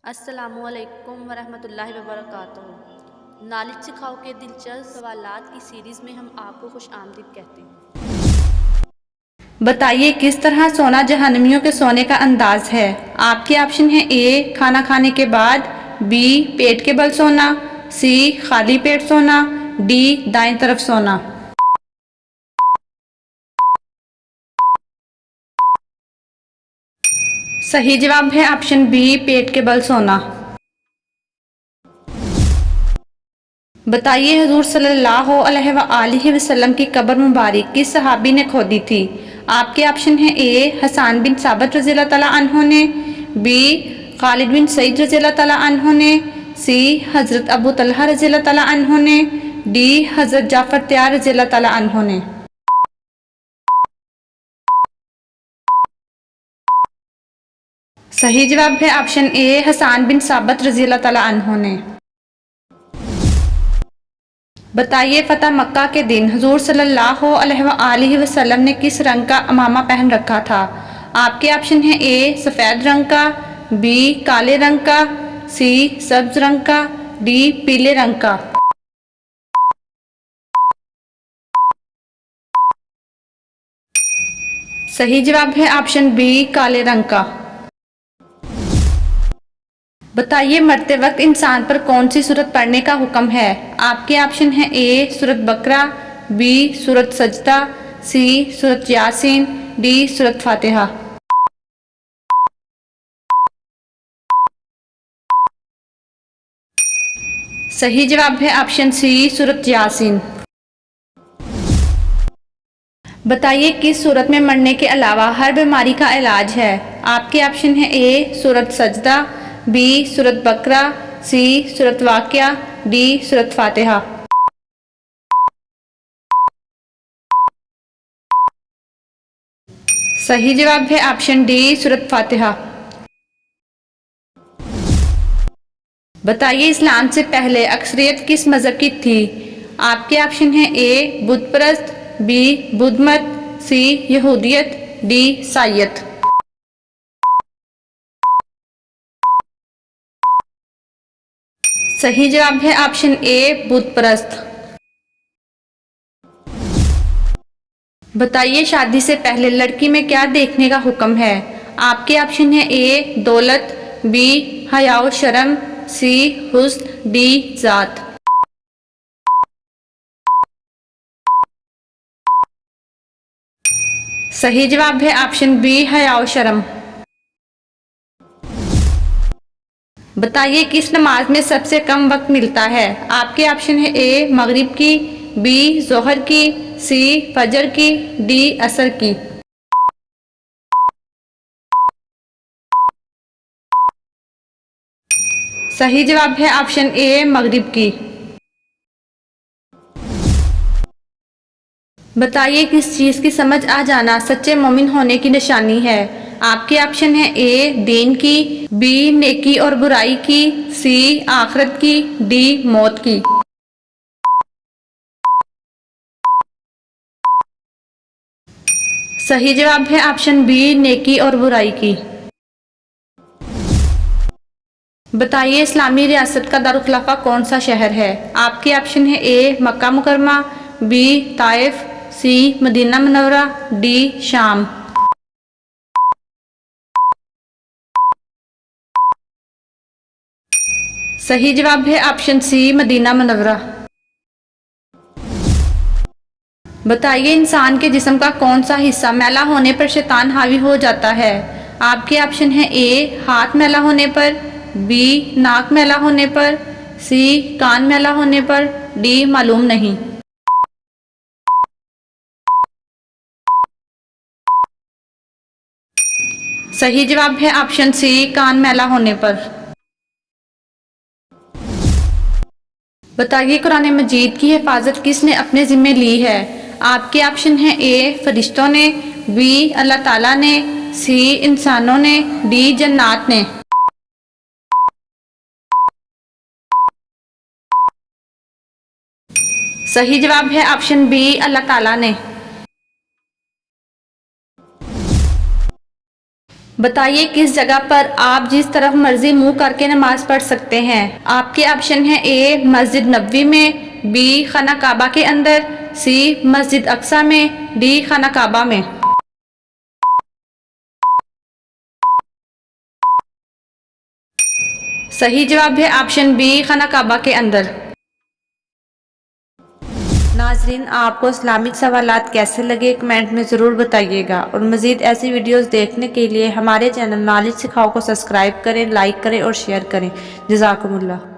अस्सलामुअलैकुम वरहमतुल्लाहि वबरकातुहू। नॉलेज सिखाओ के दिलचस्प सवालात की सीरीज़ में हम आपको खुश आमदीद कहते हैं। बताइए किस तरह सोना जहन्नमियों के सोने का अंदाज है। आपके ऑप्शन है ए खाना खाने के बाद, बी पेट के बल सोना, सी खाली पेट सोना, डी दाएं तरफ सोना। सही जवाब है ऑप्शन बी पेट के बल सोना। बताइए हुजूर सल्लल्लाहु अलैहि वसल्लम की कब्र मुबारक किस सहाबी ने खोदी थी। आपके ऑप्शन है ए हसन बिन साबित रज़ियल्लाहु तआला अन्हु ने, बी खालिद बिन सईद रज़ियल्लाहु तआला अन्हु ने, सी हज़रत अबू तलहा रज़ियल्लाहु तआला अन्हु ने, डी हज़रत जाफर तैयार रज़ियल्लाहु तआला अन्हु ने। सही जवाब है ऑप्शन ए हसन बिन साबित रज़ियल्लाहु तआला अन्हु ने। बताइए फतह मक्का के दिन हुजूर सल्लल्लाहु अलैहि वसल्लम ने किस रंग का अमामा पहन रखा था। आपके ऑप्शन है ए सफ़ेद रंग का, बी काले रंग का, सी सब्ज रंग का, डी पीले रंग का। सही जवाब है ऑप्शन बी काले रंग का। बताइए मरते वक्त इंसान पर कौन सी सूरत पढ़ने का हुक्म है। आपके ऑप्शन है ए सूरत बकरा, बी सूरत सजदा, सी सूरत यासीन, डी सूरत फातिहा। सही जवाब है ऑप्शन सी सूरत यासीन। बताइए किस सूरत में मरने के अलावा हर बीमारी का इलाज है। आपके ऑप्शन है ए सूरत सजदा, बी सूरत बकरा, सी सूरत वाक़िया, डी सूरत फातिहा। सही जवाब है ऑप्शन डी सूरत फातिहा। बताइए इस्लाम से पहले अक्सरियत किस मज़हब की थी। आपके ऑप्शन है ए बुत परस्त, बी बुद्ध मत, सी यहूदियत, डी ईसाईयत। सही जवाब है ऑप्शन ए बुद्ध परस्त। बताइए शादी से पहले लड़की में क्या देखने का हुक्म है। आपके ऑप्शन है ए दौलत, बी हया व शर्म, सी हुस्न, डी जात। सही जवाब है ऑप्शन बी हया व शर्म। बताइए किस नमाज में सबसे कम वक्त मिलता है। आपके ऑप्शन है ए मगरिब की, बी जोहर की, सी फजर की, डी असर की। सही जवाब है ऑप्शन ए मगरिब की। बताइए किस चीज़ की समझ आ जाना सच्चे मोमिन होने की निशानी है। आपके ऑप्शन है ए दीन की, बी नेकी और बुराई की, सी आखिरत की, डी मौत की। सही जवाब है ऑप्शन बी नेकी और बुराई की। बताइए इस्लामी रियासत का दारुखिलाफा कौन सा शहर है। आपके ऑप्शन है ए मक्का मुकरमा, बी ताइफ, सी मदीना मुनव्वरा, डी शाम। सही जवाब है ऑप्शन सी मदीना मुनव्वरा। बताइए इंसान के जिस्म का कौन सा हिस्सा मैला होने पर शैतान हावी हो जाता है। आपके ऑप्शन है ए हाथ मैला होने पर, बी नाक मैला होने पर, सी कान मैला होने पर, डी मालूम नहीं। सही जवाब है ऑप्शन सी कान मैला होने पर। बताइए कुरान मजीद की हिफाजत किसने अपने जिम्मे ली है। आपके ऑप्शन है ए फरिश्तों ने, बी अल्लाह ताला ने, सी इंसानों ने, डी जन्नात ने। सही जवाब है ऑप्शन बी अल्लाह ताला ने। बताइए किस जगह पर आप जिस तरफ मर्जी मुंह करके नमाज पढ़ सकते हैं। आपके ऑप्शन है ए मस्जिद नबवी में, बी खाना काबा के अंदर, सी मस्जिद अक्सा में, डी खाना काबा में। सही जवाब है ऑप्शन बी खाना काबा के अंदर। नाजरीन, आपको इस्लामिक सवालात कैसे लगे कमेंट में ज़रूर बताइएगा और मज़ीद ऐसी वीडियोस देखने के लिए हमारे चैनल नॉलेज सिखाओ को सब्सक्राइब करें, लाइक करें और शेयर करें। जज़ाकुमुल्लाह।